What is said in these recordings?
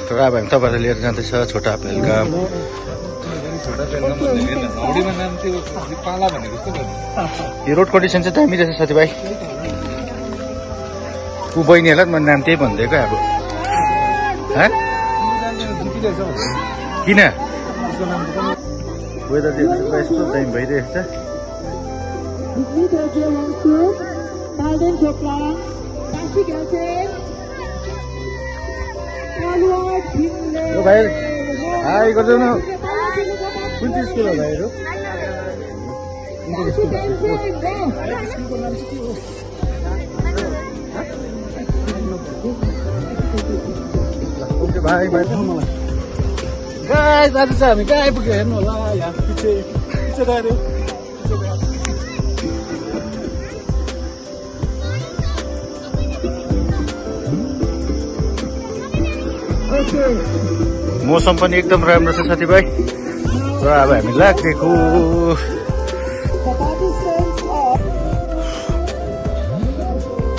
र अब हामी तपाईँलाई लिएर जाँदैछ छोटा पेलगाम। यो रोड कन्डिसन चाहिँ दामी रहेछ साथीभाइ। ऊ बहिनीहरूलाई म नाम त्यही भनिदिएको अब। किन वेदर चाहिँ यस्तो दामी भइरहेछ। भाइ हाई गरिदेऊ न। कुन चाहिँ स्कुल हो भाइहरू? भाइ भाइ गाइस आज चाहिँ हामी कहाँ आइपुग्यो हेर्नु होला। यहाँ पछि गयो। मौसम पनि एकदम राम्रो छ साथीभाइ। र अब हामी लाग्दिएको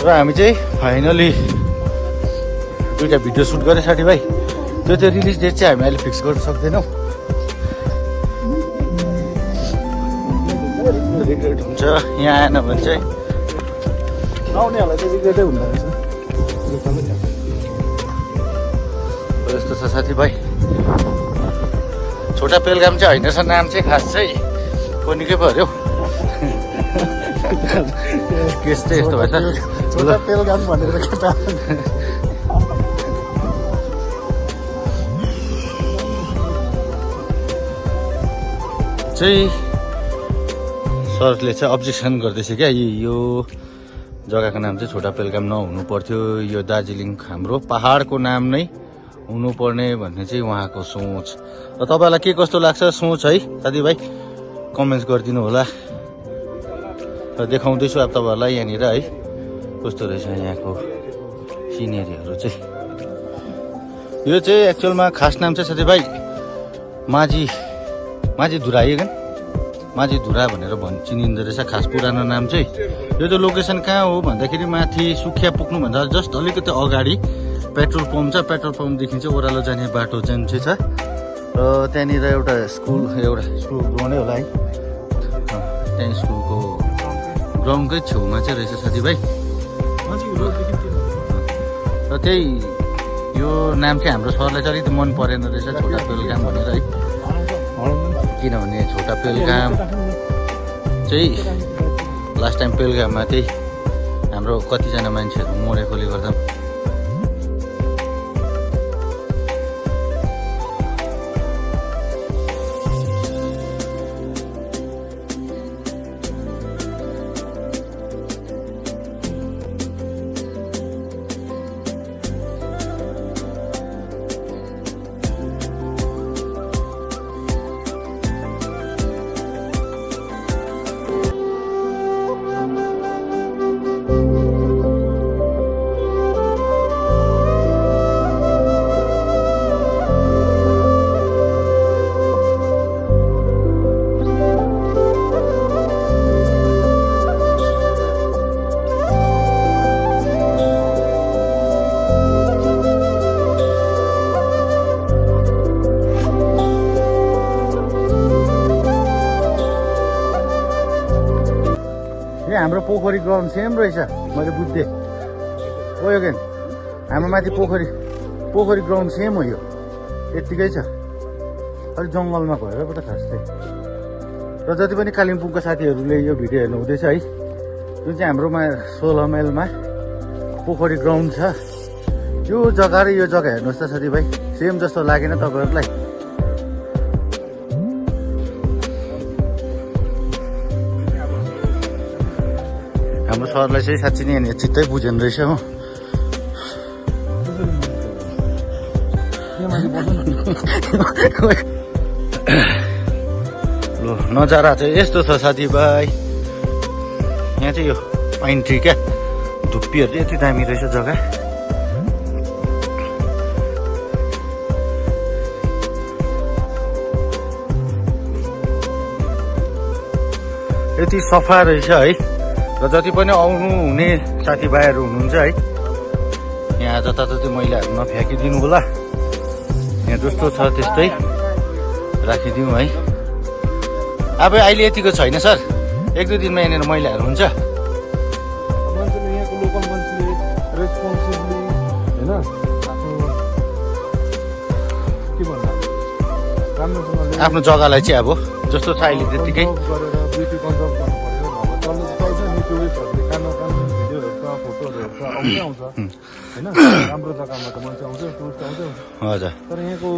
र हामी चाहिँ फाइनली दुईटा भिडियो सुट गरेँ साथीभाइ। त्यो चाहिँ रिलिज डेट चाहिँ हामी अहिले फिक्स गर्न सक्दैनौँ। रिग्रेट हुन्छ यहाँ आएन भने चाहिँ। आउनेहरूलाई चाहिँ रिग्रेटै हुँदो रहेछ। यस्तो छ साथीभाइ। छोटा पेलगाम चाहिँ होइन रहेछ नाम चाहिँ खास चाहिँ फोनीकै पर्यो। केस चाहिँ यस्तो भएछ। छोटा पेलगाम भनेर केटा चाहिँ सरले चाहिँ अब्जेक्सन गर्दैछ क्या। यो जग्गाको नाम चाहिँ छोटा पेलगाम नहुनु पर्थ्यो। यो दार्जिलिङ हाम्रो पहाडको नाम नै हुनुपर्ने भन्ने चाहिँ उहाँको सोच। र तपाईँलाई के कस्तो लाग्छ सोच है साथीभाइ कमेन्ट्स गरिदिनु होला। र देखाउँदैछु अब तपाईँहरूलाई यहाँनिर है कस्तो रहेछ यहाँको सिनेरीहरू चाहिँ। यो चाहिँ एक्चुअलमा खास नाम चाहिँ साथीभाइ माझी धुरा है माझी धुरा भनेर चिनिँदो रहेछ खास पुरानो नाम चाहिँ। यो चाहिँ लोकेसन कहाँ हो भन्दाखेरि माथि सुखिया पुग्नुभन्दा जस्ट अलिकति अगाडि पेट्रोल पम्प छ। पेट्रोल पम्पदेखि चाहिँ ओह्रालो जाने बाटो चाहिँ छ। र त्यहाँनिर एउटा स्कुल ग्राउन्डै होला है। त्यहाँ स्कुलको ग्राउन्डकै छेउमा चाहिँ रहेछ साथीभाइ। र त्यही यो नाम चाहिँ हाम्रो सरलाई चाहिँ अलिकति मन परेन रहेछ छोटा पेलगाम भनेर है। किनभने छोटा पेलगाम चाहिँ लास्ट टाइम पेलगाममा त्यही हाम्रो कतिजना मान्छेहरू मरेकोले गर्दा हाम्रो पोखरी ग्राउन्ड सेम रहेछ। मैले बुझ्दै हो यो के हाम्रो माथि पोखरी ग्राउन्ड सेम हो। यो यत्तिकै छ अलिक जङ्गलमा भएर पो त खास चाहिँ। र जति पनि कालिम्पोङका साथीहरूले यो भिडियो हेर्नु हुँदैछ है जुन चाहिँ हाम्रोमा 16 माइलमा पोखरी ग्राउन्ड छ। यो जग्गा र यो जग्गा हेर्नुहोस् त साथीभाइ सेम जस्तो लागेन तपाईँहरूलाई? हाम्रो सरलाई चाहिँ साँच्ची नै यहाँनिर चित्तै बुझेन रहेछ हो। लो नजारा चाहिँ यस्तो छ साथीभाइ। यहाँ चाहिँ यो पाइन ट्री क्या धुप्पीहरू यति दामी रहेछ जग्गा। यति सफा रहेछ है। र जति पनि आउनु हुने साथीभाइहरू हुनुहुन्छ है यहाँ जताततै मैलाहरू नफ्याँकिदिनु होला। जस्तो छ त्यस्तै राखिदिउँ है। अब अहिले यतिको छैन सर, 1-2 दिनमा यहाँनिर मैलाहरू हुन्छ। मान्छेले यहाँको लोकल मान्छेले रेस्पोन्सिबली होइन के भन्नु राम्रोसँगले आफ्नो जग्गालाई चाहिँ अब जस्तो छ अहिले त्यतिकै गरेर ब्युटी कन्जर्भ गर्नु पर्यो। नभए चल्नु चल्छ नि टुरिस्टहरूले कानो भिडियोहरू छ फोटोहरू हेर्छ आउँछ होइन। राम्रो जग्गामा त मान्छे आउँछ टुरिस्ट आउँछ। हजुर, तर यहाँको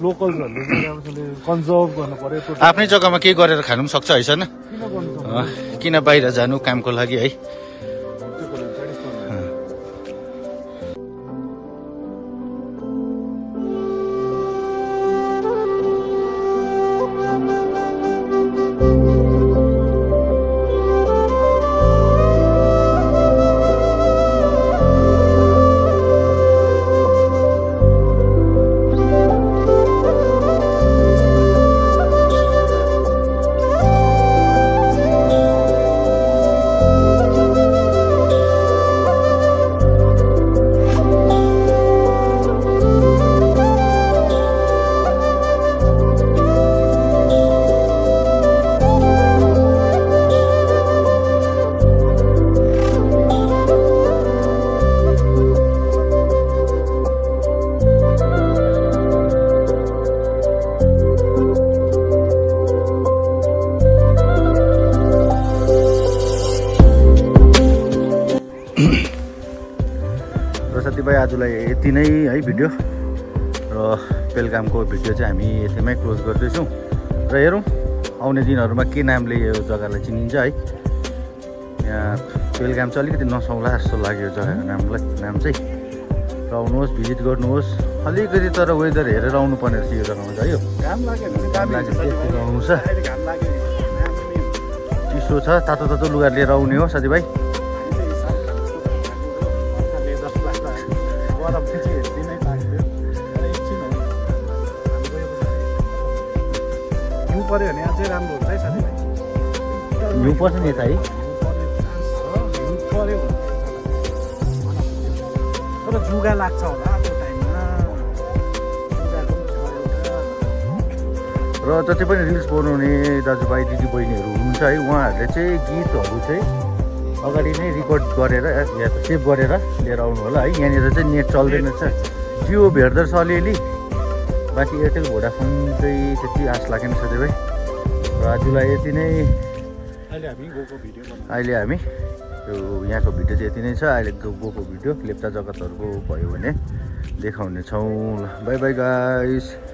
लोकल्सहरूले चाहिँ राम्रोसँगले कन्जर्भ गर्नु पर्यो। आफ्नै जग्गामा केही गरेर खानु पनि सक्छ है सर न? किन गर्नु किन बाहिर जानु कामको लागि है। साथीभाइ आजलाई यति नै है भिडियो, र पेलगामको भिडियो चाहिँ हामी यतिमै क्लोज गर्दैछौँ। र हेरौँ आउने दिनहरूमा के नामले यो जग्गालाई चिनिन्छ है। यहाँ पेलगाम चाहिँ अलिकति नसौला जस्तो लाग्यो जग्गाको नाम चाहिँ। र आउनुहोस्, भिजिट गर्नुहोस्। अलिकति तर वेदर हेरेर आउनुपर्ने रहेछ यो जग्गामा चाहिँ। घाम लाग्यो आउनु छ, चिसो छ, तातो तातो लुगा लिएर आउने हो साथीभाइ। पर्यो भने अझै राम्रो हुन्छ है साथीभाइ। हिउँ पर्छ नि यता है, पर्यो तर जुगा लाग्छ होला त्यो टाइममा। र जति पनि रिल्स बनाउने दाजुभाइ दिदीबहिनीहरू हुनुहुन्छ है, उहाँहरूले चाहिँ गीतहरू चाहिँ अगाडि नै रेकर्ड गरेर या त सेभ गरेर लिएर आउनु होला है। यहाँनिर चाहिँ नेट चल्दैन छ, जियो भेट्दो रहेछ अलिअलि, बाँकी एयरटेल भोडाफोन चाहिँ त्यति आश लागेन साथीभाइ। र आजलाई यति नै, अहिले हामी यो यहाँको भिडियो चाहिँ यति नै छ। अहिले गएको भिडियो लेप्चा जगतहरूको भयो भने देखाउने छौँ। ल बाई बाई गाइस।